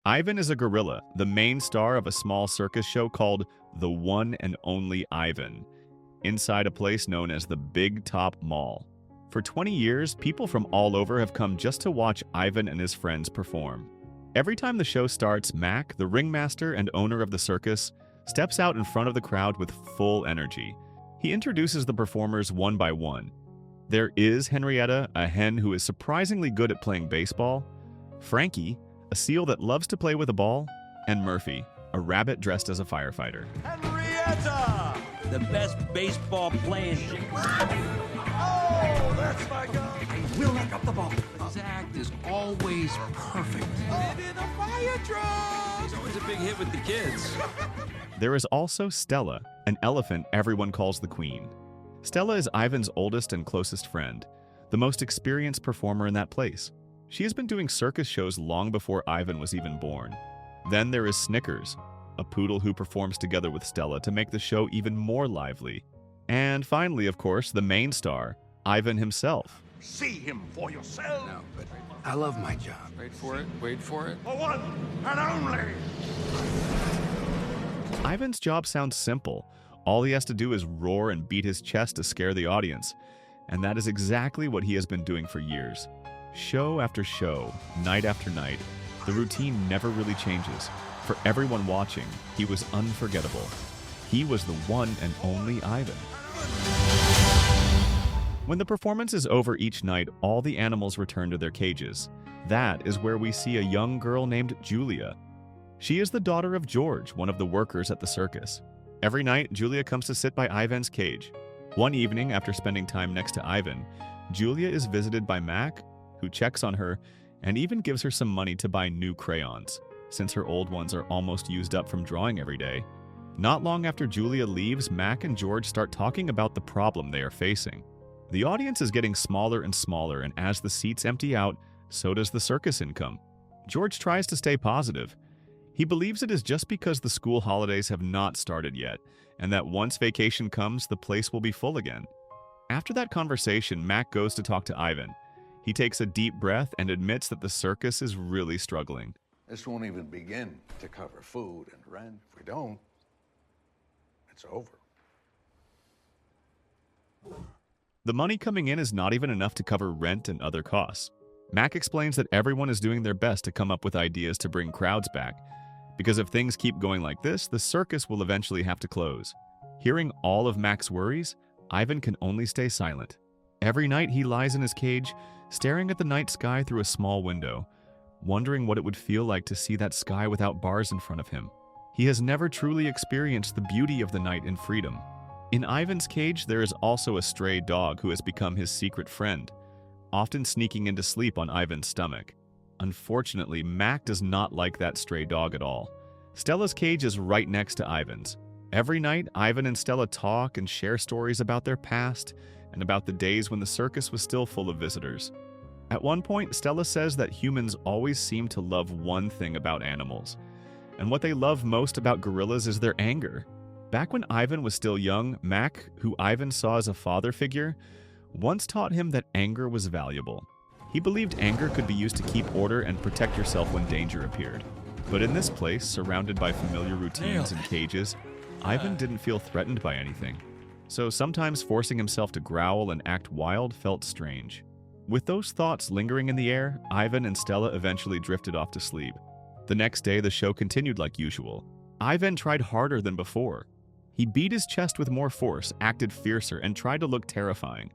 Ivan is a gorilla, the main star of a small circus show called The One and Only Ivan, inside a place known as the Big Top Mall. For 20 years, people from all over have come just to watch Ivan and his friends perform. Every time the show starts, Mac, the ringmaster and owner of the circus, steps out in front of the crowd with full energy. He introduces the performers one by one. There is Henrietta, a hen who is surprisingly good at playing baseball, Frankie, a seal that loves to play with a ball, and Murphy, a rabbit dressed as a firefighter. Henrietta! The best baseball playing. Oh, that's my guy! We'll knock up the ball. His act is always perfect. And in a fire truck! He's always a big hit with the kids. There is also Stella, an elephant everyone calls the queen. Stella is Ivan's oldest and closest friend, the most experienced performer in that place. She has been doing circus shows long before Ivan was even born. Then there is Snickers, a poodle who performs together with Stella to make the show even more lively. And finally, of course, the main star, Ivan himself. See him for yourself! No, but I love my job. Wait for it, wait for it. For one and only! Ivan's job sounds simple. All he has to do is roar and beat his chest to scare the audience. And that is exactly what he has been doing for years. Show after show, night after night, the routine never really changes. For everyone watching, he was unforgettable. He was the one and only Ivan. When the performance is over each night, all the animals return to their cages. That is where we see a young girl named Julia. She is the daughter of George, one of the workers at the circus. Every night, Julia comes to sit by Ivan's cage. One evening, after spending time next to Ivan, Julia is visited by Mac, who checks on her and even gives her some money to buy new crayons, since her old ones are almost used up from drawing every day. Not long after Julia leaves, Mac and George start talking about the problem they are facing. The audience is getting smaller and smaller, and as the seats empty out, so does the circus income. George tries to stay positive. He believes it is just because the school holidays have not started yet, and that once vacation comes, the place will be full again. After that conversation, Mac goes to talk to Ivan. He takes a deep breath and admits that the circus is really struggling. This won't even begin to cover food and rent. If we don't, it's over. The money coming in is not even enough to cover rent and other costs. Mac explains that everyone is doing their best to come up with ideas to bring crowds back, because if things keep going like this, the circus will eventually have to close. Hearing all of Mac's worries, Ivan can only stay silent. Every night he lies in his cage, staring at the night sky through a small window, wondering what it would feel like to see that sky without bars in front of him. He has never truly experienced the beauty of the night in freedom. In Ivan's cage, there is also a stray dog who has become his secret friend, often sneaking into sleep on Ivan's stomach. Unfortunately, Mac does not like that stray dog at all. Stella's cage is right next to Ivan's. Every night, Ivan and Stella talk and share stories about their past and about the days when the circus was still full of visitors. At one point, Stella says that humans always seem to love one thing about animals, and what they love most about gorillas is their anger. Back when Ivan was still young, Mac, who Ivan saw as a father figure, once taught him that anger was valuable. He believed anger could be used to keep order and protect yourself when danger appeared. But in this place, surrounded by familiar routines and cages, Ivan didn't feel threatened by anything. So sometimes forcing himself to growl and act wild felt strange. With those thoughts lingering in the air, Ivan and Stella eventually drifted off to sleep. The next day, the show continued like usual. Ivan tried harder than before. He beat his chest with more force, acted fiercer, and tried to look terrifying.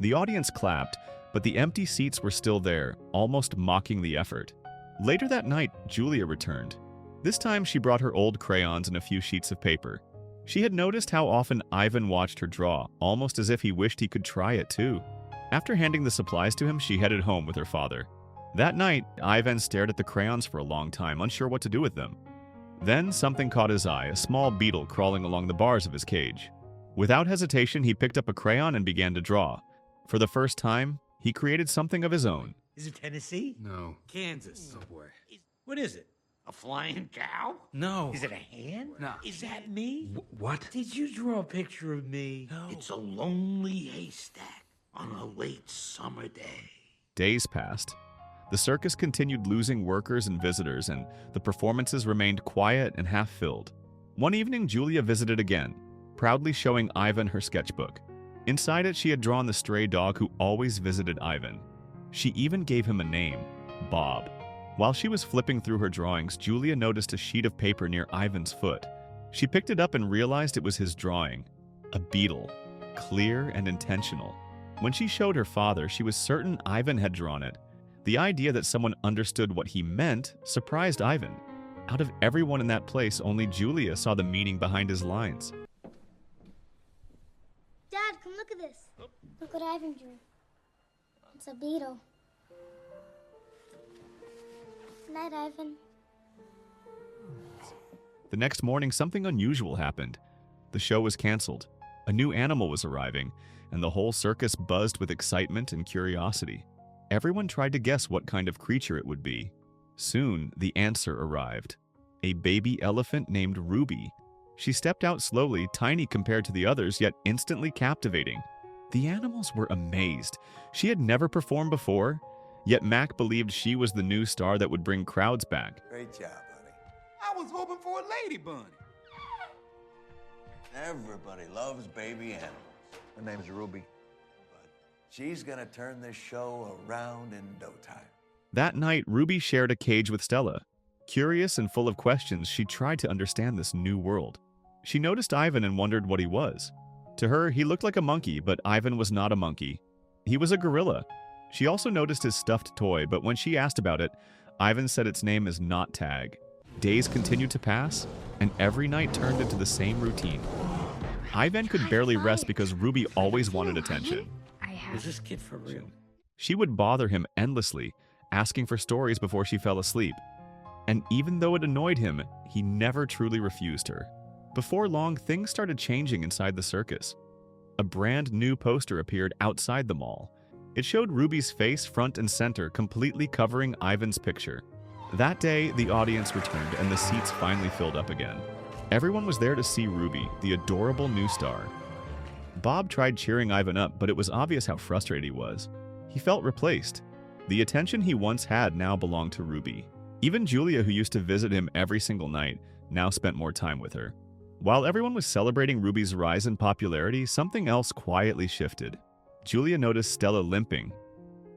The audience clapped, but the empty seats were still there, almost mocking the effort. Later that night, Julia returned. This time, she brought her old crayons and a few sheets of paper. She had noticed how often Ivan watched her draw, almost as if he wished he could try it too. After handing the supplies to him, she headed home with her father. That night, Ivan stared at the crayons for a long time, unsure what to do with them. Then something caught his eye, a small beetle crawling along the bars of his cage. Without hesitation, he picked up a crayon and began to draw. For the first time, he created something of his own. Is it Tennessee? No. Kansas. Oh, boy. What is it? A flying cow? No. Is it a hand? No. Is that me? What? Did you draw a picture of me? No. It's a lonely haystack on a late summer day. Days passed. The circus continued losing workers and visitors, and the performances remained quiet and half-filled. One evening, Julia visited again, proudly showing Ivan her sketchbook. Inside it, she had drawn the stray dog who always visited Ivan. She even gave him a name, Bob. While she was flipping through her drawings, Julia noticed a sheet of paper near Ivan's foot. She picked it up and realized it was his drawing, a beetle, clear and intentional. When she showed her father, she was certain Ivan had drawn it. The idea that someone understood what he meant surprised Ivan. Out of everyone in that place, only Julia saw the meaning behind his lines. Dad, come look at this. Look what Ivan drew. It's a beetle. Night, Ivan. The next morning, something unusual happened. The show was canceled. A new animal was arriving, and the whole circus buzzed with excitement and curiosity. Everyone tried to guess what kind of creature it would be. Soon, the answer arrived. A baby elephant named Ruby. She stepped out slowly, tiny compared to the others, yet instantly captivating. The animals were amazed. She had never performed before, yet Mac believed she was the new star that would bring crowds back. Great job, buddy. I was hoping for a lady bunny. Everybody loves baby animals. Her name's Ruby. But she's gonna turn this show around in no time. That night, Ruby shared a cage with Stella. Curious and full of questions, she tried to understand this new world. She noticed Ivan and wondered what he was. To her, he looked like a monkey, but Ivan was not a monkey. He was a gorilla. She also noticed his stuffed toy, but when she asked about it, Ivan said its name is not Tag. Days continued to pass, and every night turned into the same routine. Ivan could barely rest because Ruby always wanted attention. Is this kid for real? She would bother him endlessly, asking for stories before she fell asleep. And even though it annoyed him, he never truly refused her. Before long, things started changing inside the circus. A brand new poster appeared outside the mall. It showed Ruby's face front and center, completely covering Ivan's picture. That day, the audience returned and the seats finally filled up again. Everyone was there to see Ruby, the adorable new star. Bob tried cheering Ivan up, but it was obvious how frustrated he was. He felt replaced. The attention he once had now belonged to Ruby. Even Julia, who used to visit him every single night, now spent more time with her. While everyone was celebrating Ruby's rise in popularity, something else quietly shifted. Julia noticed Stella limping.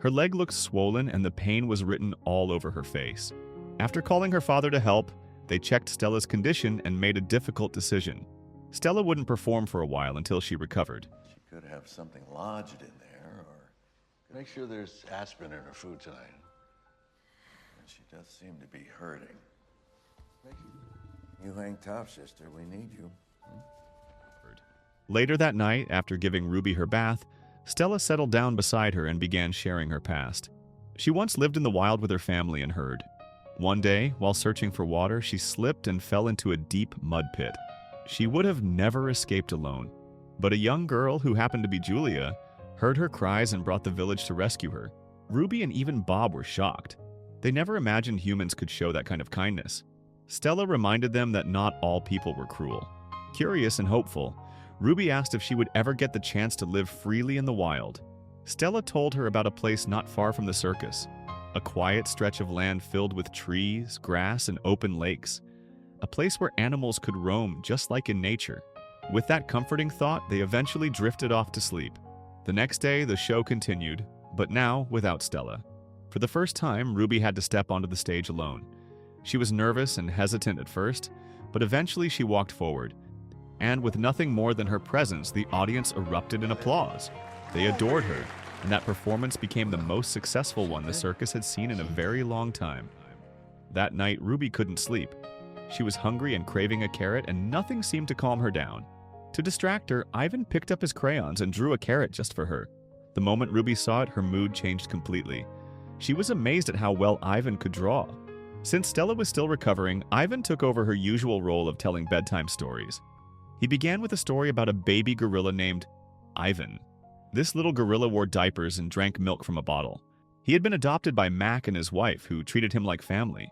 Her leg looked swollen and the pain was written all over her face. After calling her father to help, they checked Stella's condition and made a difficult decision. Stella wouldn't perform for a while until she recovered. She could have something lodged in there, or make sure there's aspirin in her food tonight. And she does seem to be hurting. You hang tough, sister. We need you. Later that night, after giving Ruby her bath, Stella settled down beside her and began sharing her past. She once lived in the wild with her family and herd. One day, while searching for water, she slipped and fell into a deep mud pit. She would have never escaped alone, but a young girl who happened to be Julia heard her cries and brought the village to rescue her. Ruby and even Bob were shocked. They never imagined humans could show that kind of kindness. Stella reminded them that not all people were cruel. Curious and hopeful, Ruby asked if she would ever get the chance to live freely in the wild. Stella told her about a place not far from the circus, a quiet stretch of land filled with trees, grass, and open lakes, a place where animals could roam just like in nature. With that comforting thought, they eventually drifted off to sleep. The next day, the show continued, but now without Stella. For the first time, Ruby had to step onto the stage alone. She was nervous and hesitant at first, but eventually she walked forward. And with nothing more than her presence, the audience erupted in applause. They adored her, and that performance became the most successful one the circus had seen in a very long time. That night, Ruby couldn't sleep. She was hungry and craving a carrot, and nothing seemed to calm her down. To distract her, Ivan picked up his crayons and drew a carrot just for her. The moment Ruby saw it, her mood changed completely. She was amazed at how well Ivan could draw. Since Stella was still recovering, Ivan took over her usual role of telling bedtime stories. He began with a story about a baby gorilla named Ivan. This little gorilla wore diapers and drank milk from a bottle. He had been adopted by Mac and his wife, who treated him like family.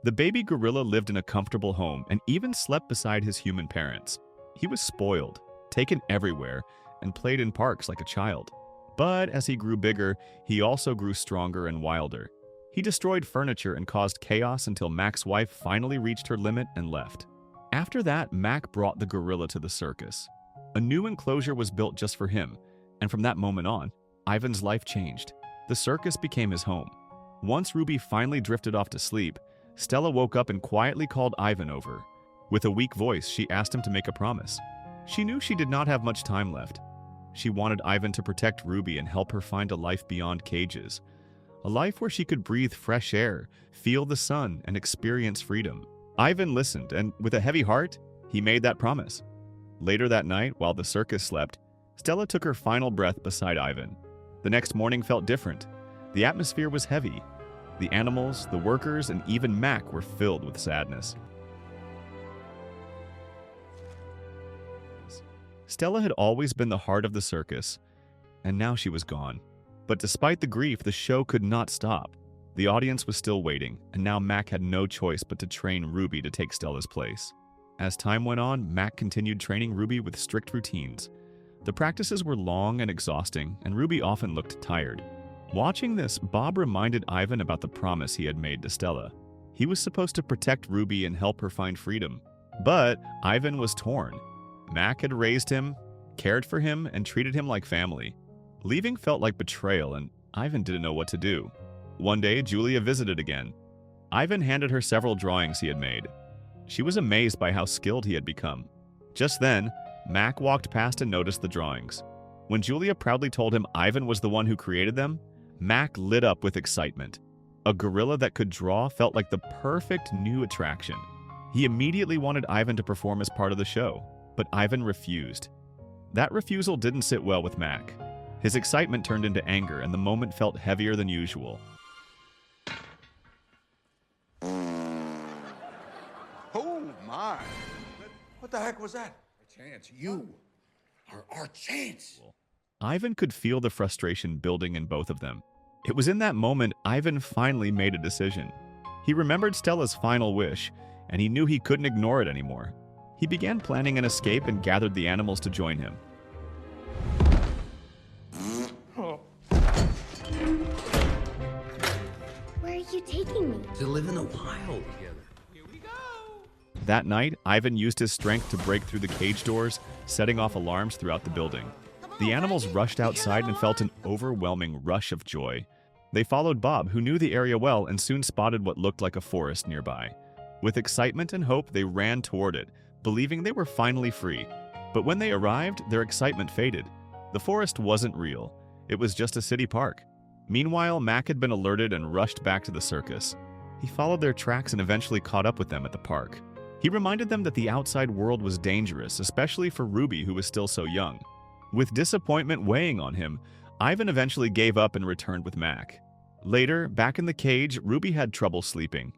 The baby gorilla lived in a comfortable home and even slept beside his human parents. He was spoiled, taken everywhere, and played in parks like a child. But as he grew bigger, he also grew stronger and wilder. He destroyed furniture and caused chaos until Mac's wife finally reached her limit and left. After that, Mac brought the gorilla to the circus. A new enclosure was built just for him, and from that moment on, Ivan's life changed. The circus became his home. Once Ruby finally drifted off to sleep, Stella woke up and quietly called Ivan over. With a weak voice, she asked him to make a promise. She knew she did not have much time left. She wanted Ivan to protect Ruby and help her find a life beyond cages. A life where she could breathe fresh air, feel the sun, and experience freedom. Ivan listened, and with a heavy heart, he made that promise. Later that night, while the circus slept, Stella took her final breath beside Ivan. The next morning felt different. The atmosphere was heavy. The animals, the workers, and even Mac were filled with sadness. Stella had always been the heart of the circus, and now she was gone. But despite the grief, the show could not stop. The audience was still waiting, and now Mac had no choice but to train Ruby to take Stella's place. As time went on, Mac continued training Ruby with strict routines. The practices were long and exhausting, and Ruby often looked tired. Watching this, Bob reminded Ivan about the promise he had made to Stella. He was supposed to protect Ruby and help her find freedom. But Ivan was torn. Mac had raised him, cared for him, and treated him like family. Leaving felt like betrayal, and Ivan didn't know what to do. One day, Julia visited again. Ivan handed her several drawings he had made. She was amazed by how skilled he had become. Just then, Mac walked past and noticed the drawings. When Julia proudly told him Ivan was the one who created them, Mac lit up with excitement. A gorilla that could draw felt like the perfect new attraction. He immediately wanted Ivan to perform as part of the show, but Ivan refused. That refusal didn't sit well with Mac. His excitement turned into anger, and the moment felt heavier than usual. Oh, my. What the heck was that? Our chance. You are our chance. Ivan could feel the frustration building in both of them. It was in that moment Ivan finally made a decision. He remembered Stella's final wish, and he knew he couldn't ignore it anymore. He began planning an escape and gathered the animals to join him. Where are you taking me? To live in the wild together. Here we go. That night, Ivan used his strength to break through the cage doors, setting off alarms throughout the building. The animals rushed outside and felt an overwhelming rush of joy. They followed Bob, who knew the area well, and soon spotted what looked like a forest nearby. With excitement and hope, they ran toward it, believing they were finally free. But when they arrived, their excitement faded. The forest wasn't real. It was just a city park. Meanwhile, Mac had been alerted and rushed back to the circus. He followed their tracks and eventually caught up with them at the park. He reminded them that the outside world was dangerous, especially for Ruby, who was still so young. With disappointment weighing on him, Ivan eventually gave up and returned with Mac. Later, back in the cage, Ruby had trouble sleeping.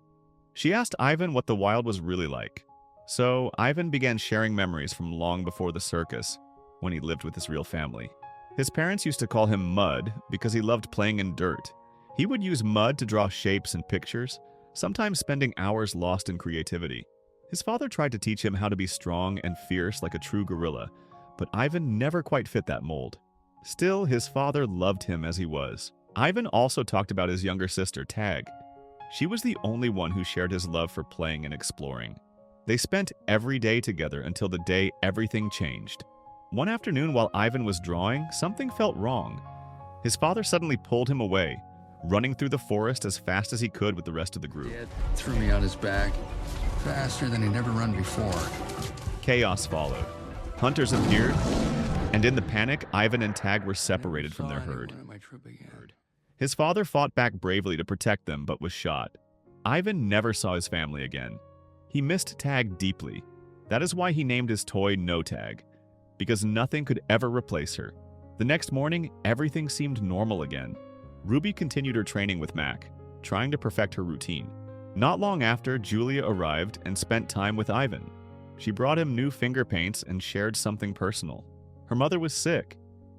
She asked Ivan what the wild was really like. So, Ivan began sharing memories from long before the circus, when he lived with his real family. His parents used to call him Mud because he loved playing in dirt. He would use mud to draw shapes and pictures, sometimes spending hours lost in creativity. His father tried to teach him how to be strong and fierce like a true gorilla, but Ivan never quite fit that mold. Still, his father loved him as he was. Ivan also talked about his younger sister, Tag. She was the only one who shared his love for playing and exploring. They spent every day together until the day everything changed. One afternoon while Ivan was drawing, something felt wrong. His father suddenly pulled him away, running through the forest as fast as he could with the rest of the group. Dad threw me on his back, faster than he'd ever run before. Chaos followed. Hunters appeared, and in the panic, Ivan and Tag were separated from their herd. His father fought back bravely to protect them, but was shot. Ivan never saw his family again. He missed Tag deeply. That is why he named his toy No Tag, because nothing could ever replace her. The next morning, everything seemed normal again. Ruby continued her training with Mac, trying to perfect her routine. Not long after, Julia arrived and spent time with Ivan. She brought him new finger paints and shared something personal. Her mother was sick,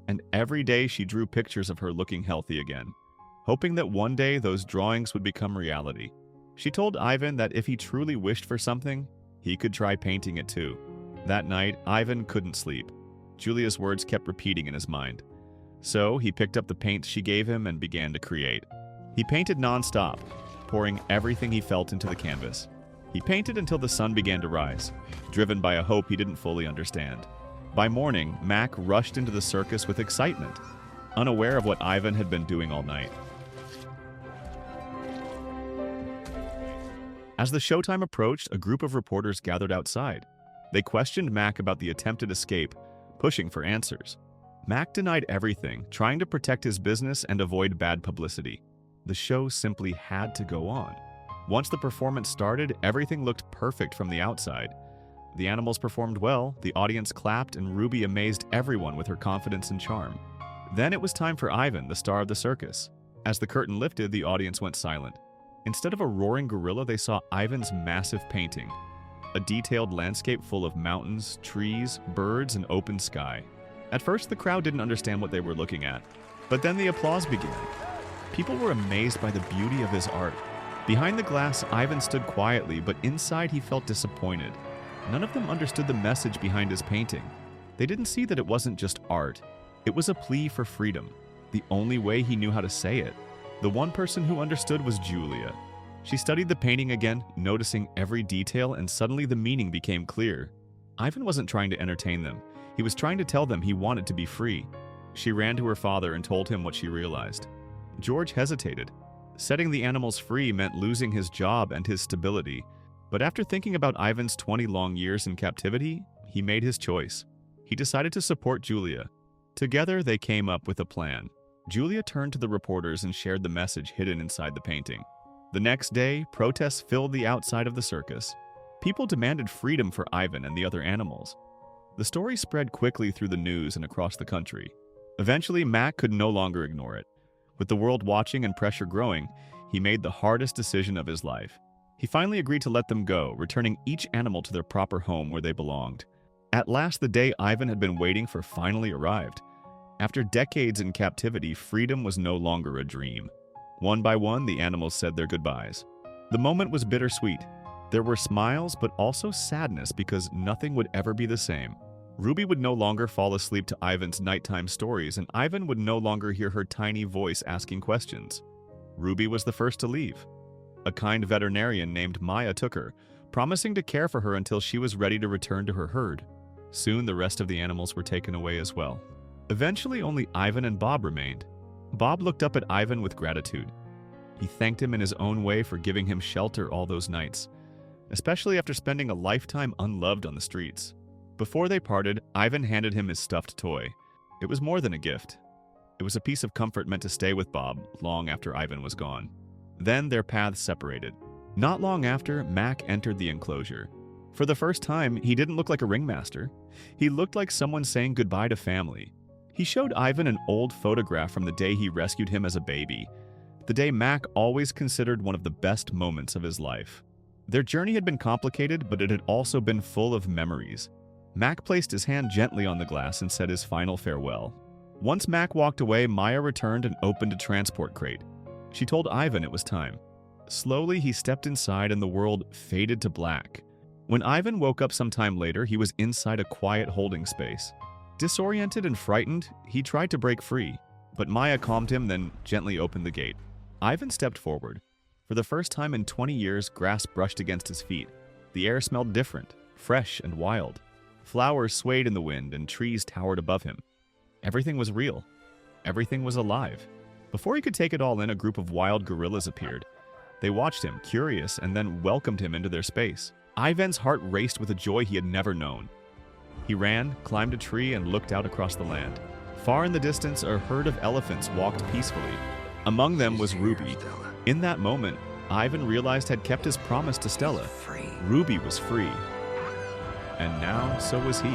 and every day she drew pictures of her looking healthy again, hoping that one day those drawings would become reality. She told Ivan that if he truly wished for something, he could try painting it too. That night, Ivan couldn't sleep. Julia's words kept repeating in his mind. So he picked up the paints she gave him and began to create. He painted non-stop, pouring everything he felt into the canvas. He painted until the sun began to rise, driven by a hope he didn't fully understand. By morning, Mac rushed into the circus with excitement, unaware of what Ivan had been doing all night. As the showtime approached, a group of reporters gathered outside. They questioned Mac about the attempted escape, pushing for answers. Mac denied everything, trying to protect his business and avoid bad publicity. The show simply had to go on. Once the performance started, everything looked perfect from the outside. The animals performed well, the audience clapped, and Ruby amazed everyone with her confidence and charm. Then it was time for Ivan, the star of the circus. As the curtain lifted, the audience went silent. Instead of a roaring gorilla, they saw Ivan's massive painting, a detailed landscape full of mountains, trees, birds, and open sky. At first, the crowd didn't understand what they were looking at, but then the applause began. People were amazed by the beauty of his art. Behind the glass, Ivan stood quietly, but inside he felt disappointed. None of them understood the message behind his painting. They didn't see that it wasn't just art. It was a plea for freedom, the only way he knew how to say it. The one person who understood was Julia. She studied the painting again, noticing every detail, and suddenly the meaning became clear. Ivan wasn't trying to entertain them. He was trying to tell them he wanted to be free. She ran to her father and told him what she realized. George hesitated. Setting the animals free meant losing his job and his stability. But after thinking about Ivan's 20 long years in captivity, he made his choice. He decided to support Julia. Together, they came up with a plan. Julia turned to the reporters and shared the message hidden inside the painting. The next day, protests filled the outside of the circus. People demanded freedom for Ivan and the other animals. The story spread quickly through the news and across the country. Eventually, Mac could no longer ignore it. With the world watching and pressure growing, he made the hardest decision of his life. He finally agreed to let them go, returning each animal to their proper home where they belonged. At last, the day Ivan had been waiting for finally arrived. After decades in captivity, freedom was no longer a dream. One by one, the animals said their goodbyes. The moment was bittersweet. There were smiles, but also sadness because nothing would ever be the same. Ruby would no longer fall asleep to Ivan's nighttime stories, and Ivan would no longer hear her tiny voice asking questions. Ruby was the first to leave. A kind veterinarian named Maya took her, promising to care for her until she was ready to return to her herd. Soon the rest of the animals were taken away as well. Eventually, only Ivan and Bob remained. Bob looked up at Ivan with gratitude. He thanked him in his own way for giving him shelter all those nights, especially after spending a lifetime unloved on the streets. Before they parted, Ivan handed him his stuffed toy. It was more than a gift. It was a piece of comfort meant to stay with Bob long after Ivan was gone. Then their paths separated. Not long after, Mac entered the enclosure. For the first time, he didn't look like a ringmaster. He looked like someone saying goodbye to family. He showed Ivan an old photograph from the day he rescued him as a baby, the day Mac always considered one of the best moments of his life. Their journey had been complicated, but it had also been full of memories. Mac placed his hand gently on the glass and said his final farewell. Once Mac walked away, Maya returned and opened a transport crate. She told Ivan it was time. Slowly, he stepped inside and the world faded to black. When Ivan woke up some time later, he was inside a quiet holding space. Disoriented and frightened, he tried to break free, but Maya calmed him, then gently opened the gate. Ivan stepped forward. For the first time in 20 years, grass brushed against his feet. The air smelled different, fresh and wild. Flowers swayed in the wind and trees towered above him. Everything was real. Everything was alive. Before he could take it all in, a group of wild gorillas appeared. They watched him, curious, and then welcomed him into their space. Ivan's heart raced with a joy he had never known. He ran, climbed a tree, and looked out across the land. Far in the distance, a herd of elephants walked peacefully. Among them was Ruby. In that moment, Ivan realized had kept his promise to Stella. Ruby was free. And now, so was he.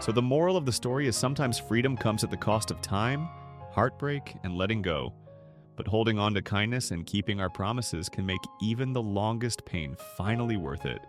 So the moral of the story is sometimes freedom comes at the cost of time, heartbreak, and letting go. But holding on to kindness and keeping our promises can make even the longest pain finally worth it.